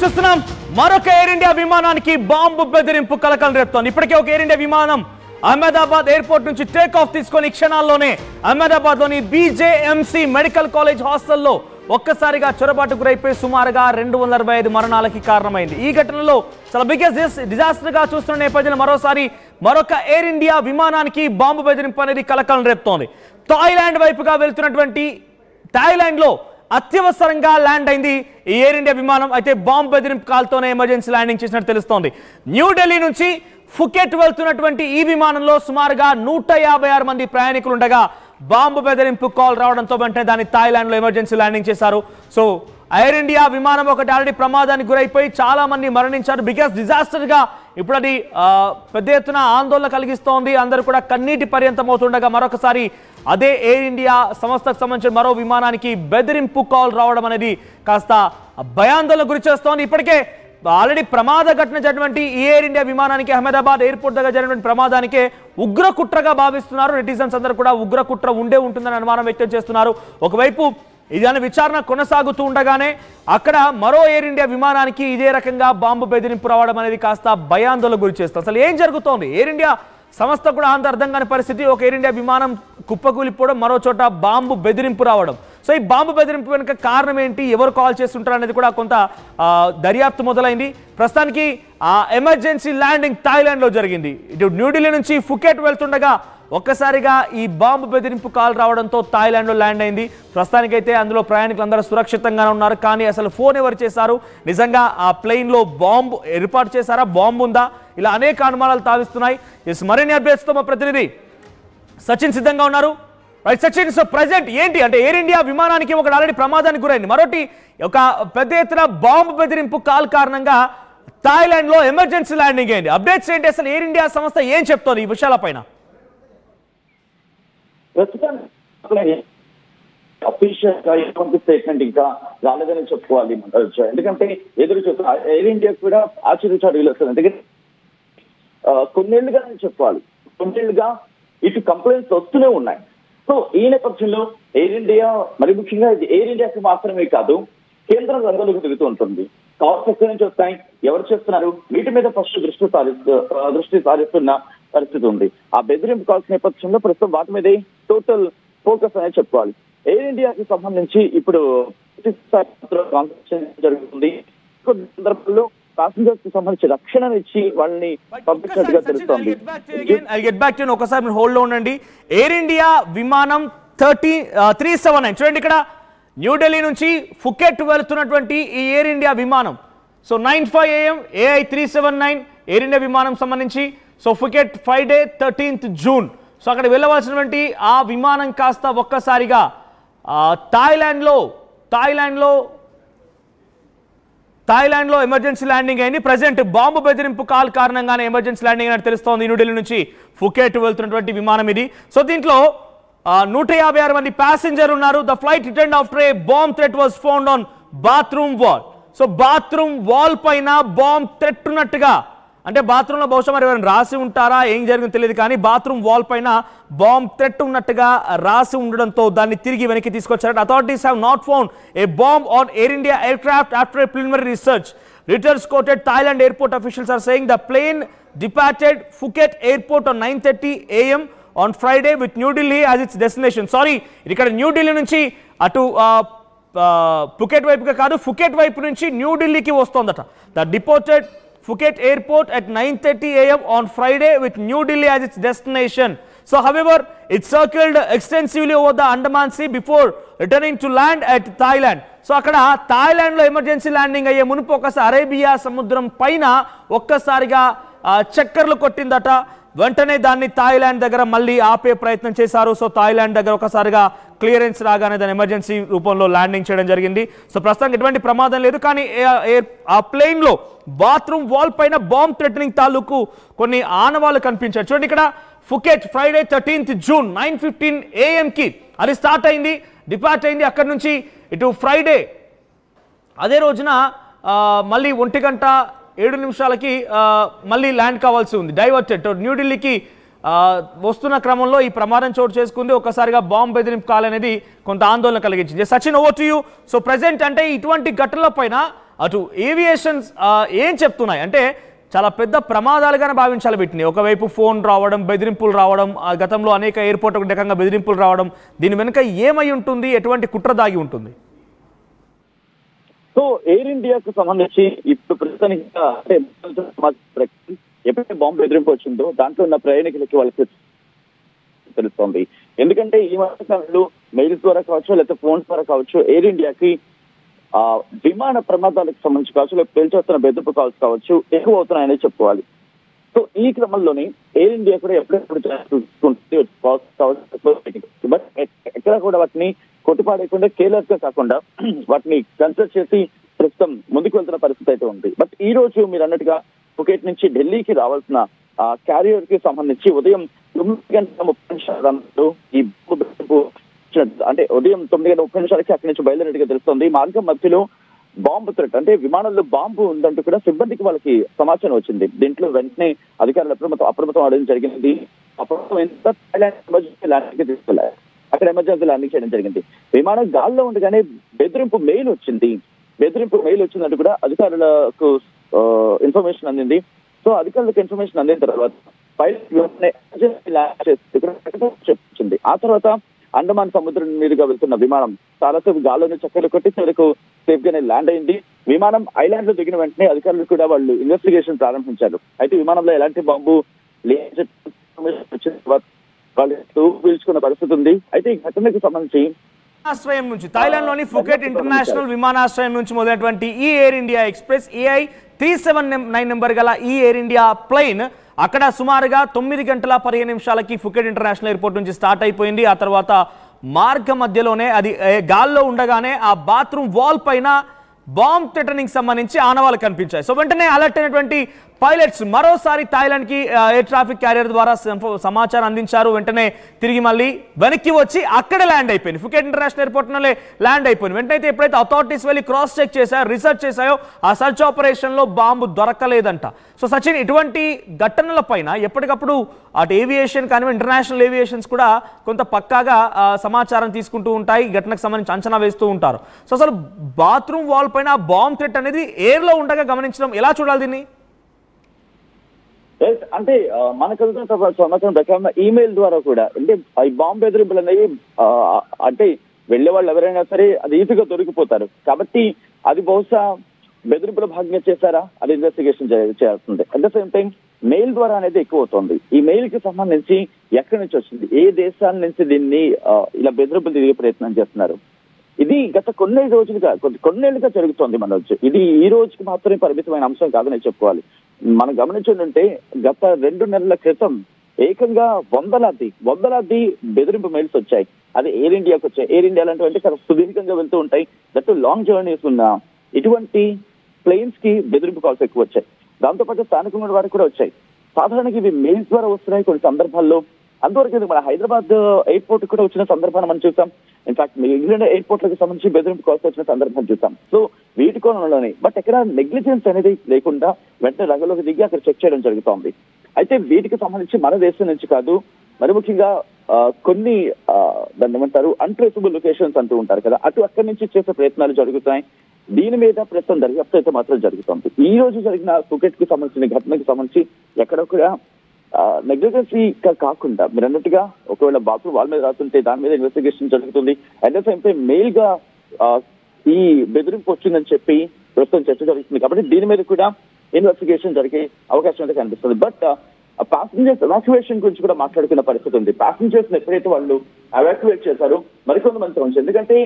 చూస్తున్నాం మరొక air India విమానానికి బాంబు బెదిరింపు కలకలం రేపుతోంది. ఇప్పటికే ఒక ఎయిర్ ఇండియా విమానం అహ్మదాబాద్ ఎయిర్పోర్ట్ నుంచి టేక్ ఆఫ్ తీసుకొని క్షణాల్లోనే అహ్మదాబాద్ లోని బీజేఎంసీ మెడికల్ కాలేజ్ హాస్టల్లో ఒక్కసారిగా చొరబాటు గురైపోయి సుమారుగా 265 మరణాలకి కారణమైంది. ఈ ఘటనలో చాలా బిగ్గెస్ట్ డిజాస్టర్ గా చూస్తున్న నేపథ్యంలో మరోసారి మరొక ఎయిర్ ఇండియా విమానానికి బాంబు బెదిరింపు అనేది కలకలం రేపుతోంది. థాయిలాండ్ వైపుగా వెళ్తున్నటువంటి థాయిలాండ్ లో అత్యవసరంగా ల్యాండ్ అయింది ఈ ఎయిర్ ఇండియా విమానం. అయితే బాంబు బెదిరింపు కాల్తోనే ఎమర్జెన్సీ ల్యాండింగ్ చేసినట్టు తెలుస్తోంది. న్యూఢిల్లీ నుంచి ఫుకెట్ వెళ్తున్నటువంటి ఈ విమానంలో సుమారుగా 156 మంది ప్రయాణికులు ఉండగా బాంబు బెదిరింపు కాల్ రావడంతో వెంటనే దాన్ని థాయిలాండ్ లో ఎమర్జెన్సీ ల్యాండింగ్ చేశారు. సో ఎయిర్ ఇండియా విమానం ఒకటి ఆల్రెడీ ప్రమాదానికి గురైపోయి చాలా మంది మరణించారు. బిగ్గెస్ట్ డిజాస్టర్ గా ఇప్పుడు అది పెద్ద ఎత్తున ఆందోళన కలిగిస్తోంది. అందరూ కూడా కన్నీటి పర్యంతం అవుతుండగా మరొకసారి అదే ఎయిర్ ఇండియా సంస్థకు సంబంధించిన మరో విమానానికి బెదిరింపు కాల్ రావడం అనేది కాస్త భయాందోళన గురి చేస్తోంది. ఇప్పటికే ఆల్రెడీ ప్రమాద ఘటన జరిగినటువంటి ఈ ఎయిర్ ఇండియా విమానానికి అహ్మదాబాద్ ఎయిర్పోర్ట్ దగ్గర జరిగినటువంటి ప్రమాదానికే ఉగ్ర కుట్రగా భావిస్తున్నారు. నెటిజన్స్ అందరూ కూడా ఉగ్ర కుట్ర ఉంటుందని అనుమానం వ్యక్తం చేస్తున్నారు. ఒకవైపు ఇదాని విచారణ కొనసాగుతూ ఉండగానే అక్కడ మరో ఎయిర్ ఇండియా విమానానికి ఇదే రకంగా బాంబు బెదిరింపు రావడం అనేది కాస్త భయాందోళన గురి చేస్తుంది. అసలు ఏం జరుగుతోంది? ఎయిర్ ఇండియా సంస్థ కూడా అంత అర్థం కాని పరిస్థితి. ఒక ఎయిర్ ఇండియా విమానం కుప్పకూలిపోవడం, మరో చోట బాంబు బెదిరింపు రావడం. సో ఈ బాంబు బెదిరింపు వెనుక కారణం ఏంటి, ఎవరు కాల్ చేస్తుంటారు అనేది కూడా కొంత దర్యాప్తు మొదలైంది. ప్రస్తుతానికి ఎమర్జెన్సీ ల్యాండింగ్ థాయిలాండ్ లో జరిగింది. ఇటు న్యూఢిల్లీ నుంచి ఫుకెట్ వెళ్తుండగా ఒక్కసారిగా ఈ బాంబు బెదిరింపు కాల్ రావడంతో థాయిలాండ్ లో ల్యాండ్ అయింది. ప్రస్తుతానికైతే అందులో ప్రయాణికులు అందరూ సురక్షితంగానే ఉన్నారు. కానీ అసలు ఫోన్ ఎవరు చేశారు, నిజంగా ఆ ప్లేన్ లో బాంబు ఏర్పాటు చేశారా, బాంబు ఉందా, ఇలా అనేక అనుమానాలు తావిస్తున్నాయి. మరిన్ని అప్డేట్స్ తో మా ప్రతినిధి సచిన్ సిద్ధంగా ఉన్నారు. రైట్ సచిన్, సో ప్రెజెంట్ ఏంటి అంటే ఎయిర్ ఇండియా విమానానికి ఒకటి ఆల్రెడీ ప్రమాదానికి గురైంది, మరొకటి ఒక పెద్ద ఎత్తున బాంబు బెదిరింపు కాల్ కారణంగా థాయిలాండ్ లో ఎమర్జెన్సీ ల్యాండింగ్ అయింది. అప్డేట్స్ ఏంటి, అసలు ఎయిర్ ఇండియా సంస్థ ఏం చెప్తోంది ఈ విషయాలపైన? అఫీషియల్ గా ఎటువంటి స్టేట్మెంట్ ఇంకా రాలేదని చెప్పుకోవాలి. ఎందుకంటే ఎదురు చూపు ఎయిర్ ఇండియా కూడా ఆశ్చర్యచారులు వస్తుంది. ఎందుకంటే కొన్నేళ్లుగా నేను చెప్పుకోవాలి, కొన్నేళ్లుగా ఇటు కంప్లైంట్స్ వస్తూనే ఉన్నాయి. సో ఈ నేపథ్యంలో ఎయిర్ ఇండియా, మరి ముఖ్యంగా ఇది ఎయిర్ ఇండియాకి మాత్రమే కాదు, కేంద్రం రంగంలోకి దిగుతూ ఉంటుంది. కాల్స్ ఎక్కడి నుంచి వస్తాయి, ఎవరు చేస్తున్నారు, వీటి మీద ఫస్ట్ దృష్టి సారిస్తున్న పరిస్థితి ఉంది. ఆ బెదిరింపు కాల్స్ నేపథ్యంలో ప్రస్తుతం వాటి మీదే టోటల్ ఫోకస్ అనేది చెప్పుకోవాలి. ఎయిర్ ఇండియాకి సంబంధించి ఇప్పుడు జరుగుతుంది. సందర్భంలో ప్యాసింజర్స్ కి సంబంధించి రక్షణ ఇచ్చి వాళ్ళని పంపించినట్టుగా తెలుస్తోంది. ఒకసారి మీరు హోల్డ్ లో ఉండండి. ఎయిర్ ఇండియా విమానం 379 చూడండి, ఇక్కడ న్యూఢిల్లీ నుంచి ఫుకెట్ వెళుతున్నటువంటి ఈ ఎయిర్ ఇండియా విమానం. So 9:05 AM AI 379 air India విమానం సంబంధించి. So Phuket Friday 13th June. So అక్కడ వెళ్ళవలసినటువంటి ఆ విమానం కాస్త ఒక్కసారిగా థాయిలాండ్ లో ఎమర్జెన్సీ ల్యాండింగ్ అయింది. ప్రజెంట్ బాంబు బెదిరింపు కాల్ కారణంగానే ఎమర్జెన్సీ ల్యాండింగ్ అయినట్టు తెలుస్తోంది. న్యూఢిల్లీ నుంచి ఫుకెట్ వెళ్తున్నటువంటి విమానం ఇది. సో దీంట్లో 156 మంది ప్యాసింజర్ ఉన్నారు. The flight return after A bomb threat was found on bathroom wall. So bathroom wall పైన బాంబ్ థ్రెట్ ఉన్నట్టుగా, అంటే బాత్రూంలో బహుశా మరి ఎవరైనా రాసి ఉంటారా, ఏం జరిగిందో తెలియదు, కానీ బాత్రూమ్ వాల్ పైన బాంబ్ థ్రెట్ ఉన్నట్టుగా రాసి ఉండడంతో దాన్ని తిరిగి వెనక్కి తీసుకొచ్చారు. Authorities have not found A bomb on air India aircraft after A preliminary research. Reuters quoted Thailand airport officials are saying the plane departed Phuket airport on 9:30 AM on Friday with New Delhi as its destination. Sorry, ఇక్కడ న్యూఢిల్లీ నుంచి అటు Phuket వైపుగా కాదు, Phuket వైపు నుంచి న్యూఢిల్లీకి వస్తోందట. The deported Phuket airport at 9:30 AM on Friday with New Delhi as its destination. So however, it circled extensively over the Andaman Sea before returning to land at Thailand. So అక్కడ Thailand లో emergency landing అయ్యే మునుపు ఒకసారి Arabia సముద్రం పైన ఒక్కసారిగా చక్కర్లు కొట్టిందట. వెంటనే దాన్ని థాయిలాండ్ దగ్గర మళ్ళీ ఆపే ప్రయత్నం చేశారు. సో థాయిలాండ్ దగ్గర ఒకసారిగా క్లియరెన్స్ రాగానే దాన్ని ఎమర్జెన్సీ రూపంలో ల్యాండింగ్ చేయడం జరిగింది. సో ప్రస్తుతానికి ఎటువంటి ప్రమాదం లేదు, కానీ ఆ ప్లేన్ లో బాత్రూమ్ వాల్ పైన బాంబ్ థ్రెటనింగ్ తాలూకు కొన్ని ఆనవాళ్లు కనిపించాయి. చూడండి, ఇక్కడ Phuket Friday 13th June 9:15 AM కి అది స్టార్ట్ అయింది, డిపార్ట్ అయింది. అక్కడి నుంచి ఇటు ఫ్రైడే అదే రోజున మళ్ళీ 1:07 మళ్ళీ ల్యాండ్ కావాల్సి ఉంది, డైవర్టెడ్. న్యూఢిల్లీకి వస్తున్న క్రమంలో ఈ ప్రమాదం చోటు చేసుకుంది. ఒక్కసారిగా బాంబు బెదిరింపు కాల్ అనేది కొంత ఆందోళన కలిగించింది. Sachin, over to you. So present అంటే ఇటువంటి ఘటనల పైన అటు ఏవియేషన్స్ ఏం చెప్తున్నాయి అంటే చాలా పెద్ద ప్రమాదాలుగానే భావించాలి వీటిని. ఒకవైపు ఫోన్ రావడం, బెదిరింపులు రావడం, గతంలో అనేక ఎయిర్పోర్ట్ ఒక రకంగా బెదిరింపులు రావడం, దీని వెనుక ఏమై ఉంటుంది, ఎటువంటి కుట్ర దాగి ఉంటుంది? సో ఎయిర్ ఇండియాకు సంబంధించి ఇప్పుడు ప్రస్తుతానికి ఎప్పుడైతే బాంబు బెదిరింపు వచ్చిందో దాంట్లో ఉన్న ప్రయాణికులకి వాళ్ళకి తెలుస్తోంది. ఎందుకంటే ఈ మధ్యకాలంలో మెయిల్స్ ద్వారా కావచ్చు, లేకపోతే ఫోన్స్ ద్వారా కావచ్చు, ఎయిర్ ఇండియాకి విమాన ప్రమాదాలకు సంబంధించి కావచ్చు, లేకపోతే పేల్చొస్తున్న బెదిరింపు కాల్స్ కావచ్చు ఎక్కువ అవుతున్నాయని చెప్పుకోవాలి. సో ఈ క్రమంలోనే ఎయిర్ ఇండియా కూడా ఎప్పుడెప్పుడు బట్ ఎక్కడ కూడా వాటిని కొట్టిపాడేయకుండా కేర్లెస్ గా కాకుండా వాటిని కన్సిడర్ చేసి ప్రస్తుతం ముందుకు వెళ్తున్న పరిస్థితి అయితే ఉంది. బట్ ఈ రోజు మీరు అన్నట్టుగా ఫుకెట్ నుంచి ఢిల్లీకి రావాల్సిన క్యారియర్ కి సంబంధించి ఉదయం 9:30 ఈ అంటే ఉదయం 9:30 అక్కడి నుంచి బయలుదేరిగా తెలుస్తోంది. మార్గం మధ్యలో బాంబు థ్రెట్ అంటే విమానంలో బాంబు ఉందంటూ కూడా సిబ్బందికి వాళ్ళకి సమాచారం వచ్చింది. దీంట్లో వెంటనే అధికారులు అప్రమత్తం అవడం జరిగింది. ల్యాండింగ్ తీసుకెళ్లారు. అక్కడ ఎమర్జెన్సీ ల్యాండింగ్ చేయడం జరిగింది. విమానం గాల్లో ఉండగానే బెదిరింపు మెయిల్ వచ్చిందంటూ కూడా అధికారులకు ఇన్ఫర్మేషన్ అందింది. సో అధికారులకు ఇన్ఫర్మేషన్ అందిన తర్వాత చెప్పింది. ఆ తర్వాత అండమాన్ సముద్రం మీదుగా వెళ్తున్న విమానం చాలాసేపు గాల్లోనే చక్కర్లు కొట్టి చివరకు సేఫ్ గానే ల్యాండ్ అయింది. విమానం ఐలాండ్ లో దిగిన వెంటనే అధికారులు కూడా వాళ్ళు ఇన్వెస్టిగేషన్ ప్రారంభించారు. అయితే విమానంలో ఎలాంటి బాంబు వాళ్ళు పీల్చుకున్న పరిస్థితి ఉంది. అయితే ఈ ఘటనకు సంబంధించి విమానాశ్రయం నుంచి థాయిలాండ్ లోని ఫుకెట్ ఇంటర్నేషనల్ విమానాశ్రయం నుంచి మొదలైనటువంటి ఈ air India express AI 379 number గల ఈ ఎయిర్ ఇండియా ప్లైన్ అక్కడ సుమారుగా 9:15 ఫుకెట్ ఇంటర్నేషనల్ ఎయిర్పోర్ట్ నుంచి స్టార్ట్ అయిపోయింది. ఆ తర్వాత మార్గ మధ్యలోనే అది గాల్లో ఉండగానే ఆ బాత్రూమ్ వాల్ పైన బాంబ్ థ్రెటనింగ్ సంబంధించి ఆనవాళ్ళు కనిపించాయి. సో వెంటనే అలర్ట్ అయినటువంటి పైలట్స్ మరోసారి థాయిలాండ్ కి ఎయిర్ ట్రాఫిక్ క్యారియర్ ద్వారా సమాచారం అందించారు. వెంటనే తిరిగి మళ్ళీ వెనక్కి వచ్చి అక్కడ ల్యాండ్ అయిపోయింది. ఫుకెట్ ఇంటర్నేషనల్ ఎయిర్పోర్ట్ లోనే ల్యాండ్ అయిపోయింది. వెంటనే ఎప్పుడైతే అథారిటీస్ వెళ్ళి క్రాస్ చెక్ చేశాయో, రీసెర్చ్ చేశాయో, ఆ సర్చ్ ఆపరేషన్ లో బాంబు దొరకలేదంట. సో సచిన్, ఇటువంటి ఘటనల పైన ఎప్పటికప్పుడు అటు ఏవియేషన్ కానీ ఇంటర్నేషనల్ ఏవియేషన్స్ కూడా కొంత పక్కాగా సమాచారం తీసుకుంటూ ఉంటాయి, ఘటనకు సంబంధించి అంచనా వేస్తూ ఉంటారు. సో అసలు బాత్రూమ్ వాల్ పైన బాంబ్ థ్రెట్ అనేది ఎయిర్ లో ఉండగా గమనించడం ఎలా చూడాలి దీన్ని? అంటే మనకు సమాచారం ప్రకారం ఈమెయిల్ ద్వారా కూడా అంటే ఈ బాంబు బెదిరింపులు అనేవి అంటే వెళ్లే వాళ్ళు ఎవరైనా సరే అది ఈజీగా దొరికిపోతారు. కాబట్టి అది బహుశా బెదిరింపుల భాగంగా చేశారా అది ఇన్వెస్టిగేషన్ చేయాల్సిందే. At the same time mail ద్వారా అనేది ఎక్కువ అవుతుంది. ఈ మెయిల్ కి సంబంధించి ఎక్కడి నుంచి వచ్చింది, ఏ దేశాల నుంచి దీన్ని ఇలా బెదిరింపులు తిరిగే ప్రయత్నం చేస్తున్నారు, ఇది గత కొన్నేళ్లుగా జరుగుతోంది. మనోజ్, ఇది ఈ రోజుకి మాత్రమే పరిమితమైన అంశం కాదని చెప్పుకోవాలి. మనం గమనించుంటే గత 2 నెలల క్రితం ఏకంగా వందలాది బెదిరింపు మెయిల్స్ వచ్చాయి. అది ఎయిర్ ఇండియాకి వచ్చాయి. ఎయిర్ ఇండియా లాంటివంటే చాలా సుదీర్ఘంగా వెళ్తూ ఉంటాయి. దట్ లాంగ్ జర్నీస్ ఉన్న ఇటువంటి ప్లేన్స్ కి బెదిరింపు కాల్స్ ఎక్కువ వచ్చాయి. దాంతోపాటు స్థానికంగా వారికి కూడా వచ్చాయి. సాధారణంగా ఇవి మెయిల్స్ ద్వారా వస్తున్నాయి. కొన్ని సందర్భాల్లో అంతవరకు మన హైదరాబాద్ ఎయిర్పోర్ట్ కూడా వచ్చిన సందర్భాన్ని మనం చూసాం. ఇన్ఫాక్ట్ ఇంగ్లాండ్ ఎయిర్పోర్ట్ లకు సంబంధించి బెదిరింపు కాల్స్ వచ్చిన సందర్భాన్ని చూసాం. సో వీటి కోణంలోనే బట్ ఎక్కడ నెగ్లిజెన్స్ అనేది లేకుండా వెంటనే రంగంలోకి దిగి అక్కడ చెక్ చేయడం జరుగుతోంది. అయితే వీటికి సంబంధించి మన దేశం నుంచి కాదు, మరి ముఖ్యంగా కొన్ని దాన్ని ఏమంటారు అన్ట్రేసబుల్ లొకేషన్స్ అంటూ ఉంటారు కదా, అక్కడి నుంచి చేసే ప్రయత్నాలు జరుగుతున్నాయి. దీని మీద ప్రస్తుతం దర్యాప్తు అయితే మాత్రం జరుగుతోంది. ఈ రోజు జరిగిన ఫుకెట్ కి సంబంధించిన ఘటనకు సంబంధించి ఎక్కడ కూడా నెగ్లిజెన్సీ కాకుండా మీరు అన్నట్టుగా ఒకవేళ బాత్రూమ్ వాళ్ళ మీద రాస్తుంటే దాని మీద ఇన్వెస్టిగేషన్ జరుగుతుంది. At the same time mail గా ఈ బెదిరింపు వచ్చిందని చెప్పి ప్రస్తుతం చర్చ జరుగుతుంది. కాబట్టి దీని మీద కూడా ఇన్వెస్టిగేషన్ జరిగే అవకాశం అయితే కనిపిస్తుంది. బట్ ప్యాసింజర్స్ ఎవాక్యువేషన్ గురించి కూడా మాట్లాడుకున్న పరిస్థితి ఉంది. ప్యాసింజర్స్ ఎప్పుడైతే వాళ్ళు ఎవాక్యువేట్ చేశారో మరికొంతమంది సంబంధించి, ఎందుకంటే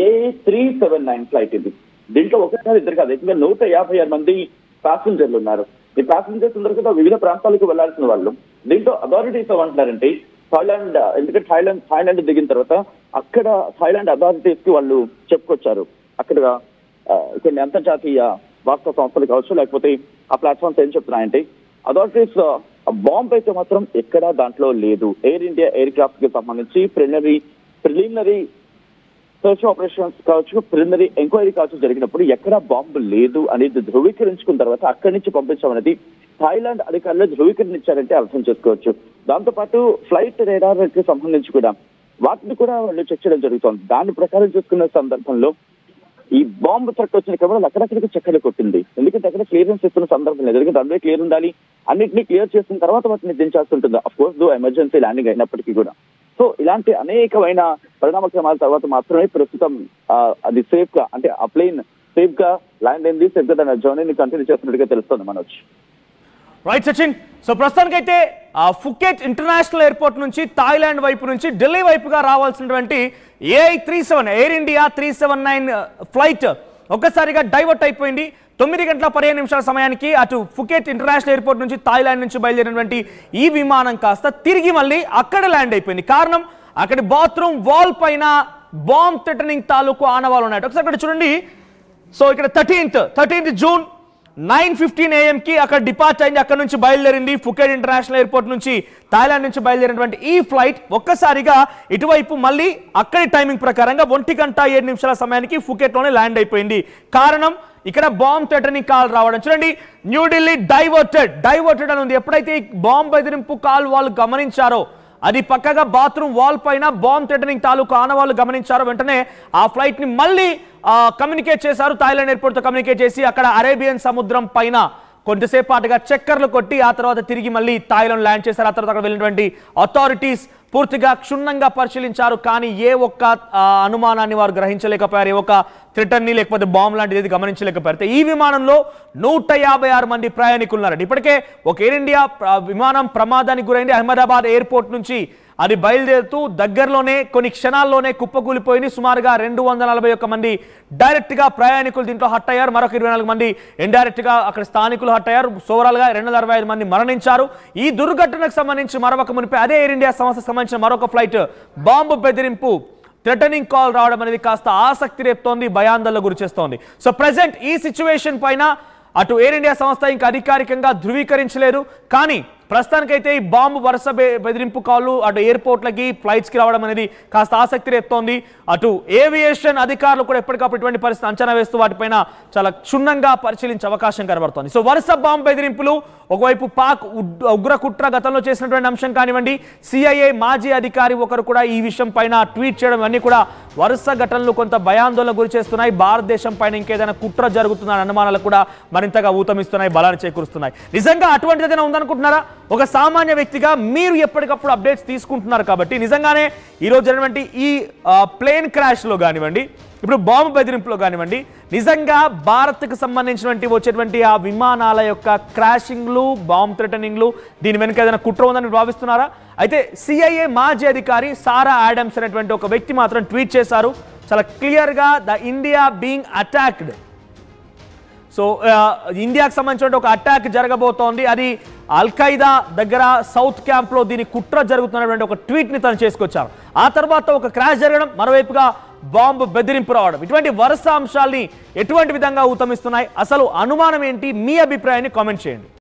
A379 ఫ్లైట్ ఇది. దీంట్లో ఒకసారి ఇద్దరు కాదు, ఎక్కువ 156 మంది ప్యాసింజర్లు ఉన్నారు. ఈ ప్యాసింజర్స్ అందరూ కూడా వివిధ ప్రాంతాలకు వెళ్లాల్సిన వాళ్ళు. దీంట్లో అథారిటీస్ ఏమంటున్నారంటే థాయిలాండ్, ఎందుకంటే థాయిలాండ్ దిగిన తర్వాత అక్కడ థాయిలాండ్ అథారిటీస్ కి వాళ్ళు చెప్పుకొచ్చారు. అక్కడ కొన్ని అంతర్జాతీయ వార్తా సంస్థలు కావచ్చు, లేకపోతే ఆ ప్లాట్ఫామ్స్ ఏం చెప్తున్నాయంటే అథారిటీస్ బాంబ్ అయితే మాత్రం ఎక్కడా దాంట్లో లేదు. ఎయిర్ ఇండియా ఎయిర్ క్రాఫ్ట్ కి సంబంధించి ప్రిలిమినరీ సర్చ్ ఆపరేషన్స్ కావచ్చు, ప్రిలిమినరీ ఎంక్వైరీ కావచ్చు జరిగినప్పుడు ఎక్కడా బాంబు లేదు అనేది ధృవీకరించుకున్న తర్వాత అక్కడి నుంచి పంపించామనేది థాయిలాండ్ అధికారులు ధృవీకరించారంటే అర్థం చేసుకోవచ్చు. దాంతోపాటు ఫ్లైట్ రేడార్ కి సంబంధించి కూడా వాటిని కూడా వాళ్ళు చెక్ చేయడం జరుగుతోంది. దాని ప్రకారం చూసుకున్న సందర్భంలో ఈ బాంబు ట్రక్ వచ్చిన క్రమంలో అక్కడక్కడికి చక్కర్లు కొట్టింది. ఎందుకంటే అక్కడ క్లియరెన్స్ ఇస్తున్న సందర్భం లేదు. ఎందుకంటే రన్వే క్లియర్ ఉండాలి, అన్నింటినీ క్లియర్ చేసిన తర్వాత వాటిని దించాల్సి ఉంటుంది. అఫ్ కోర్స్ ఎమర్జెన్సీ ల్యాండింగ్ అయినప్పటికీ కూడా. సో ఇలాంటి అనేకమైన పరిణామ క్రమాల తర్వాత మాత్రమే ప్రస్తుతం అది సేఫ్ గా, అంటే ఆ ప్లేన్ సేఫ్ గా ల్యాండ్ అయింది, సేఫ్ గా తన జర్నీని కంటిన్యూ చేస్తున్నట్టుగా తెలుస్తుంది మనోజ్. రైట్ సచిన్. సో ప్రస్తుతానికైతే ఫుకెట్ ఇంటర్నేషనల్ ఎయిర్పోర్ట్ నుంచి థాయిలాండ్ వైపు నుంచి ఢిల్లీ వైపుగా రావాల్సినటువంటి AI-37 ఎయిర్ ఇండియా 379 ఫ్లైట్ ఒక్కసారిగా డైవర్ట్ అయిపోయింది. 9:15 సమయానికి అటు ఫుకెట్ ఇంటర్నేషనల్ ఎయిర్పోర్ట్ నుంచి థాయిలాండ్ నుంచి బయలుదేరినటువంటి ఈ విమానం కాస్త తిరిగి మళ్ళీ అక్కడ ల్యాండ్ అయిపోయింది. కారణం అక్కడి బాత్రూమ్ వాల్ పైన బాంబ్ థ్రెటనింగ్ తాలూకు ఆనవాళ్ళు ఉన్నాయి. ఒకసారి అక్కడ చూడండి. సో ఇక్కడ 13th జూన్ 9:15 AM కి అక్కడ డిపార్చ్ అయింది. అక్కడ నుంచి బయలుదేరింది ఫుకెట్ ఇంటర్నేషనల్ ఎయిర్పోర్ట్ నుంచి థాయిలాండ్ నుంచి బయలుదేరినటువంటి ఈ ఫ్లైట్ ఒక్కసారిగా ఇటువైపు మళ్ళీ అక్కడి టైమింగ్ ప్రకారంగా 1:07 సమయానికి ఫుకెట్లోనే ల్యాండ్ అయిపోయింది. కారణం ఇక్కడ బాంబ్ థ్రెటనింగ్ కాల్ రావడం. చూడండి, న్యూఢిల్లీ డైవర్టెడ్ అని ఉంది. ఎప్పుడైతే ఈ బాంబ్ బెదిరింపు కాల్ వాళ్ళు గమనించారో, అది పక్కగా బాత్రూమ్ వాల్ పైన బాంబ్ థ్రెటనింగ్ తాలూకు ఆనవాళ్ళు గమనించారో వెంటనే ఆ ఫ్లైట్ ని మళ్ళీ కమ్యూనికేట్ చేశారు. థాయిలాండ్ ఎయిర్పోర్ట్ తో కమ్యూనికేట్ చేసి అక్కడ అరేబియన్ సముద్రం పైన కొంతసేపు పాటుగా చక్కర్లు కొట్టి ఆ తర్వాత తిరిగి మళ్ళీ థాయిలాండ్ ల్యాండ్ చేశారు. ఆ తర్వాత అక్కడ వెళ్ళినటువంటి అథారిటీస్ పూర్తిగా క్షుణ్ణంగా పరిశీలించారు. కానీ ఏ ఒక్క అనుమానాన్ని వారు గ్రహించలేకపోయారు, ఏ ఒక్క థ్రెటన్ని లేకపోతే బాంబ్ లాంటిది గమనించలేకపోయారు. ఈ విమానంలో 156 మంది ప్రయాణికులు ఉన్నారు. ఇప్పటికే ఒక ఎయిర్ ఇండియా విమానం ప్రమాదానికి గురైంది. అహ్మదాబాద్ ఎయిర్పోర్ట్ నుంచి అది బయలుదేరుతూ దగ్గరలోనే కొన్ని క్షణాల్లోనే కుప్పకూలిపోయింది. సుమారుగా 241 మంది డైరెక్ట్ గా ప్రయాణికులు దీంట్లో హట్ అయ్యారు. మరొక 24 మంది ఇండైరెక్ట్ గా అక్కడ స్థానికులు హట్ అయ్యారు. ఓవరాల్ గా 265 మంది మరణించారు. ఈ దుర్ఘటనకు సంబంధించి మరొక మునిపై అదే ఎయిర్ ఇండియా సంస్థకు సంబంధించిన మరొక ఫ్లైట్ బాంబు బెదిరింపు థ్రెటనింగ్ కాల్ రావడం అనేది కాస్త ఆసక్తి రేపుతోంది, భయాందోళన గురి చేస్తోంది. సో ప్రెసెంట్ ఈ సిచ్యువేషన్ పైన అటు ఎయిర్ ఇండియా సంస్థ ఇంకా అధికారికంగా ధృవీకరించలేదు. కానీ ప్రస్తుతానికైతే ఈ బాంబు వరుస బెదిరింపు కాళ్ళు అటు ఎయిర్పోర్ట్లకి ఫ్లైట్స్కి రావడం అనేది కాస్త ఆసక్తి రేపుతోంది. అటు ఏవియేషన్ అధికారులు కూడా ఎప్పటికప్పుడు ఇటువంటి పరిస్థితి అంచనా వేస్తూ వాటిపైన చాలా క్షుణ్ణంగా పరిశీలించే అవకాశం కనబడుతోంది. సో వరుస బాంబు బెదిరింపులు, ఒకవైపు పాక్ ఉగ్ర కుట్ర గతంలో చేసినటువంటి అంశం కానివ్వండి, CIA మాజీ అధికారి ఒకరు కూడా ఈ విషయం పైన ట్వీట్ చేయడం, అన్నీ కూడా వరుస ఘటనలు కొంత భయాందోళన గురి చేస్తున్నాయి. భారతదేశం పైన ఇంకేదైనా కుట్ర జరుగుతుందన్న అనుమానాలు కూడా మరింతగా ఊతమిస్తున్నాయి, బలాన్ని చేకూరుస్తున్నాయి. నిజంగా అటువంటిది ఏదైనా ఉందనుకుంటున్నారా? ఒక సామాన్య వ్యక్తిగా మీరు ఎప్పటికప్పుడు అప్డేట్స్ తీసుకుంటున్నారు కాబట్టి నిజంగానే ఈరోజు జరిగినటువంటి ఈ ప్లేన్ క్రాష్లో కానివ్వండి, ఇప్పుడు బాంబు బెదిరింపులో కానివ్వండి, నిజంగా భారత్కు సంబంధించినటువంటి వచ్చేటువంటి ఆ విమానాల యొక్క క్రాషింగ్లు, బాంబ్ థ్రెటనింగ్లు దీని వెనుక ఏదైనా కుట్ర ఉందని భావిస్తున్నారా? అయితే CIA మాజీ అధికారి సారా ఆడమ్స్ అనేటువంటి ఒక వ్యక్తి మాత్రం ట్వీట్ చేశారు చాలా క్లియర్గా, the India being attacked. So ఇండియాకు సంబంధించిన ఒక అటాక్ జరగబోతోంది, అది అల్-ఖైదా దగ్గర సౌత్ క్యాంప్లో దీని కుట్ర జరుగుతున్నటువంటి ఒక ట్వీట్ని తను చేసుకొచ్చారు. ఆ తర్వాత ఒక క్రాష్ జరగడం, మరోవైపుగా బాంబు బెదిరింపు రావడం, ఇటువంటి వరుస అంశాల్ని ఎటువంటి విధంగా ఊతమిస్తున్నాయి? అసలు అనుమానం ఏంటి? మీ అభిప్రాయాన్ని కామెంట్ చేయండి.